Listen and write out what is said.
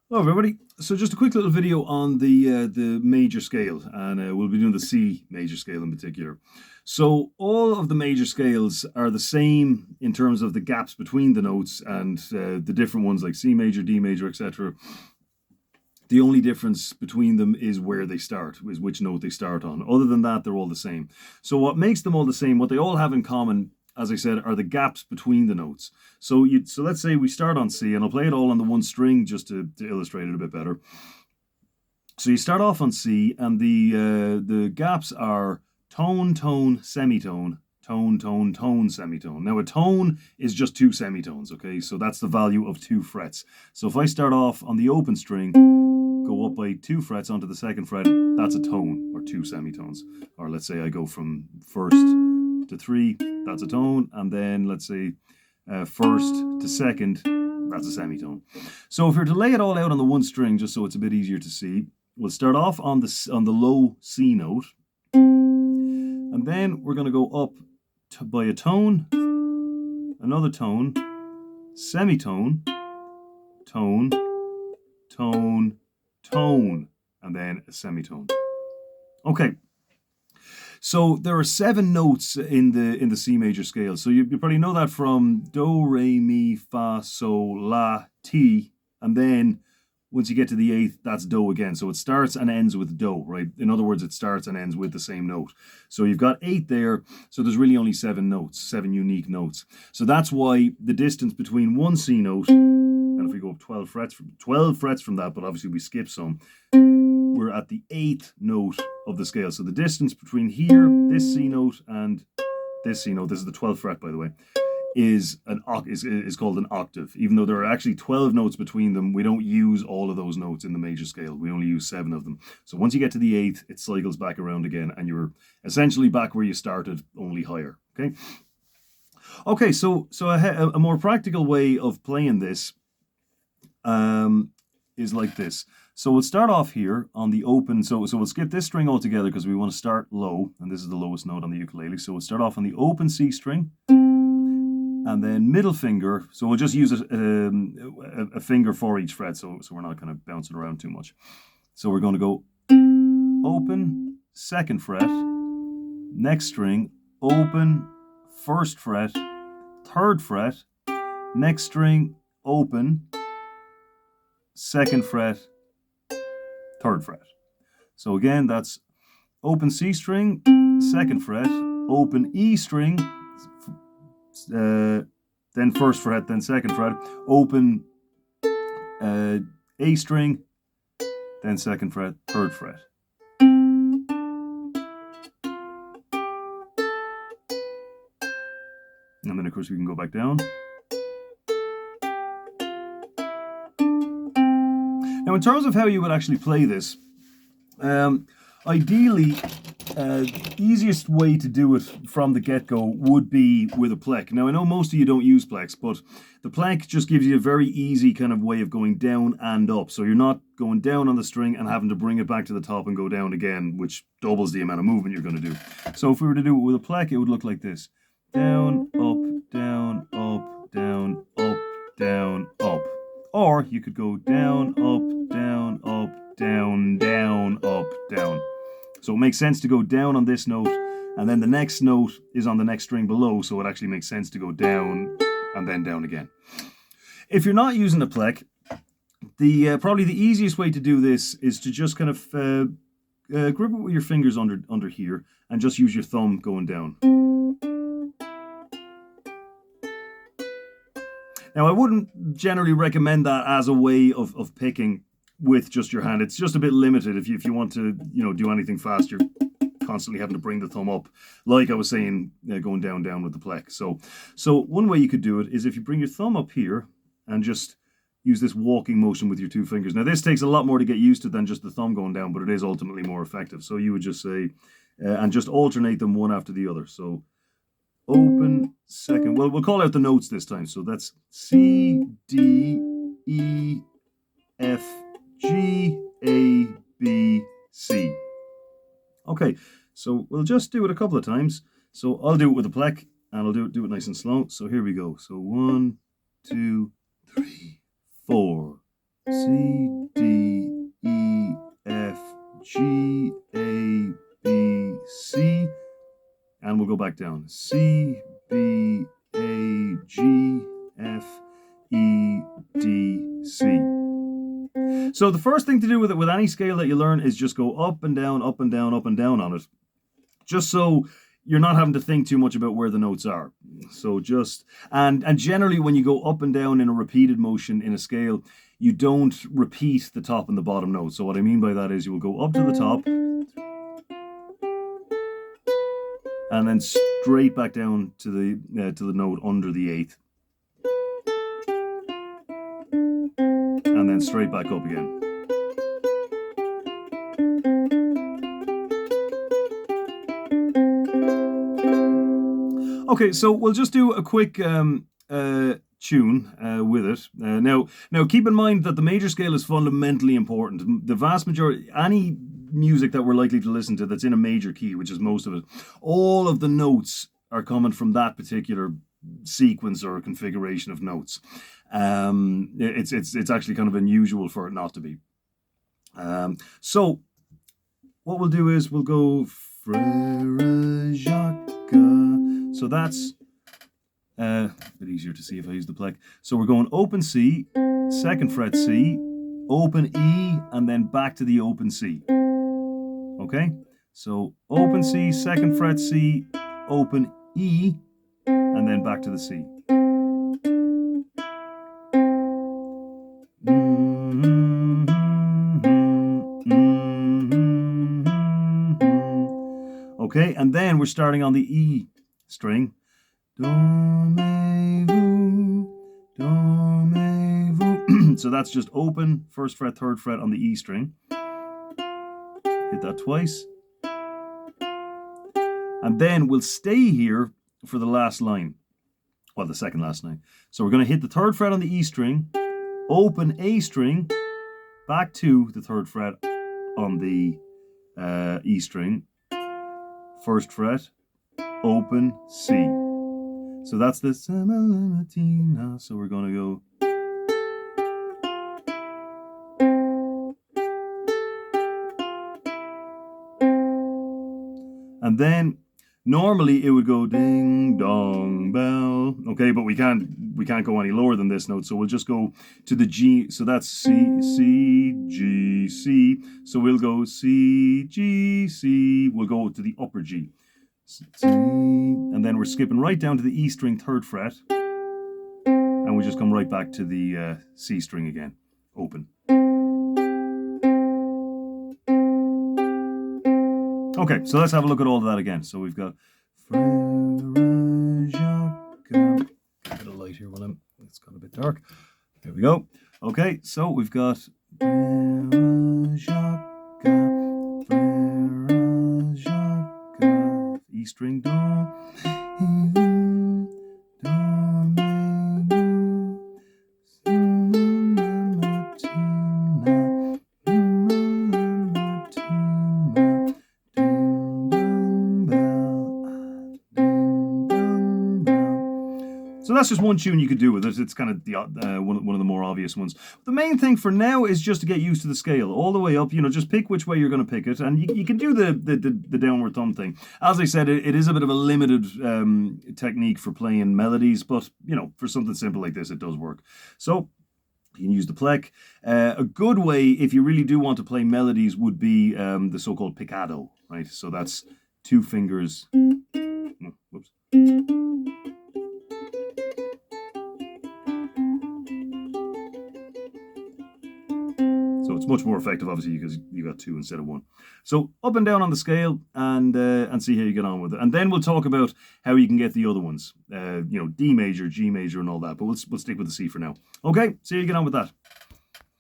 Hello everybody. So just a quick little video on the major scale, and we'll be doing the C major scale in particular. So all of the major scales are the same in terms of the gaps between the notes and the different ones like C major, D major, etc. The only difference between them is where they start, is which note they start on. Other than that, they're all the same. So what makes them all the same, what they all have in common, as I said, are the gaps between the notes. So let's say we start on C, and I'll play it all on the one string just to illustrate it a bit better. So you start off on C, and the gaps are tone, tone, semitone, tone, tone, tone, semitone. Now a tone is just two semitones, okay? So that's the value of 2 frets. So if I start off on the open string, go up by 2 frets onto the second fret, that's a tone, or 2 semitones. Or let's say I go from first to 3, that's a tone, and then let's say first to second, that's a semitone. So if we were to lay it all out on the one string, just so it's a bit easier to see, we'll start off on the low C note, and then we're going to go up by a tone, another tone, semitone, tone, tone, tone, and then a semitone. Okay. So there are 7 notes in the C major scale. So you probably know that from do, re, mi, fa, sol, la, ti, and then once you get to the 8th, that's do again. So it starts and ends with do, right? In other words, it starts and ends with the same note. So you've got 8 there. So there's really only 7 notes, 7 unique notes. So that's why the distance between one C note, and if we go up 12 frets from that, but obviously we skip some, we're at the 8th note of the scale. So the distance between here, this C note, and this C note, this is the 12th fret, by the way, is called an octave. Even though there are actually 12 notes between them, we don't use all of those notes in the major scale. We only use 7 of them. So once you get to the 8th, it cycles back around again, and you're essentially back where you started, only higher. Okay. Okay. So a more practical way of playing this is like this. So we'll start off here on the open. So we'll skip this string altogether because we want to start low, and this is the lowest note on the ukulele. So we'll start off on the open C string, and then middle finger. So we'll just use a finger for each fret, so we're not kind of bouncing around too much. So we're going to go open, second fret, next string, open, first fret, third fret, next string, open, second fret, third fret. So again, that's open C string, second fret, open E string, then first fret, then second fret, open A string, then second fret, third fret. And then of course we can go back down. Now, in terms of how you would actually play this, ideally, the easiest way to do it from the get-go would be with a pleck. Now, I know most of you don't use plecks, but the pleck just gives you a very easy kind of way of going down and up. So you're not going down on the string and having to bring it back to the top and go down again, which doubles the amount of movement you're going to do. So if we were to do it with a pleck, it would look like this. Down, up, down, up, down, up, down, up. Or you could go down, up, down, up, down, down, up, down. So it makes sense to go down on this note, and then the next note is on the next string below, so it actually makes sense to go down and then down again. If you're not using a pleck, probably the easiest way to do this is to just kind of grip it with your fingers under here and just use your thumb going down. Now, I wouldn't generally recommend that as a way of picking with just your hand. It's just a bit limited if you want to, do anything fast. You're constantly having to bring the thumb up, like I was saying, going down with the pleck. So one way you could do it is if you bring your thumb up here and just use this walking motion with your 2 fingers. Now, this takes a lot more to get used to than just the thumb going down, but it is ultimately more effective. So you would just say, and just alternate them one after the other. So open, second. Well, we'll call out the notes this time. So that's C, D, E, F, G, A, B, C. Okay, so we'll just do it a couple of times. So I'll do it with a pleck, and I'll do it nice and slow. So here we go. So 1, 2, 3, 4. C, we'll go back down. C, B, A, G, F, E, D, C. So the first thing to do with it, with any scale that you learn, is just go up and down, up and down, up and down on it. Just so you're not having to think too much about where the notes are. So just, and generally when you go up and down in a repeated motion in a scale, you don't repeat the top and the bottom notes. So what I mean by that is you will go up to the top and then straight back down to the note under the eighth. And then straight back up again. Okay, so we'll just do a quick tune with it. Now keep in mind that the major scale is fundamentally important. The vast majority, any music that we're likely to listen to that's in a major key, which is most of it, all of the notes are coming from that particular sequence or configuration of notes. It's actually kind of unusual for it not to be. So what we'll do is we'll go Frere Jacques. So that's a bit easier to see if I use the pleck. So we're going open C, 2nd fret C, open E, and then back to the open C. Okay? So open C, 2nd fret C, open E, and then back to the C. Okay, and then we're starting on the E string. Do, me, vu, do, me, vu. So that's just open, 1st fret, 3rd fret on the E string. Hit that twice. And then we'll stay here for the last line. Well, the second last line. So we're going to hit the 3rd fret on the E string, open A string, back to the 3rd fret on the E string, 1st fret, open C. So that's the Semalatina. So we're going to go. And then normally it would go ding dong bell. Okay, but we can't go any lower than this note. So we'll just go to the G. So that's C, C, G, C. So we'll go C, G, C. We'll go to the upper G. C, and then we're skipping right down to the E string 3rd fret. And we just come right back to the C string again. Open. Okay, so let's have a look at all of that again. So we've got Frere Jacques. Get a bit of light here while it's got a bit dark. There we go. Okay, so we've got Frere Jacques, Frere Jacques, E string, do, So that's just one tune you could do with it. It's kind of the one of the more obvious ones. The main thing for now is just to get used to the scale all the way up. You know, just pick which way you're going to pick it, and you can do the downward thumb thing. As I said, it is a bit of a limited technique for playing melodies, but you know, for something simple like this, it does work. So you can use the pleck. A good way, if you really do want to play melodies, would be the so-called picado, right? So that's 2 fingers. Whoops. So it's much more effective, obviously, because you got 2 instead of 1. So up and down on the scale, and see how you get on with it. And then we'll talk about how you can get the other ones. You know, D major, G major, and all that. But we'll stick with the C for now. Okay, see how you get on with that.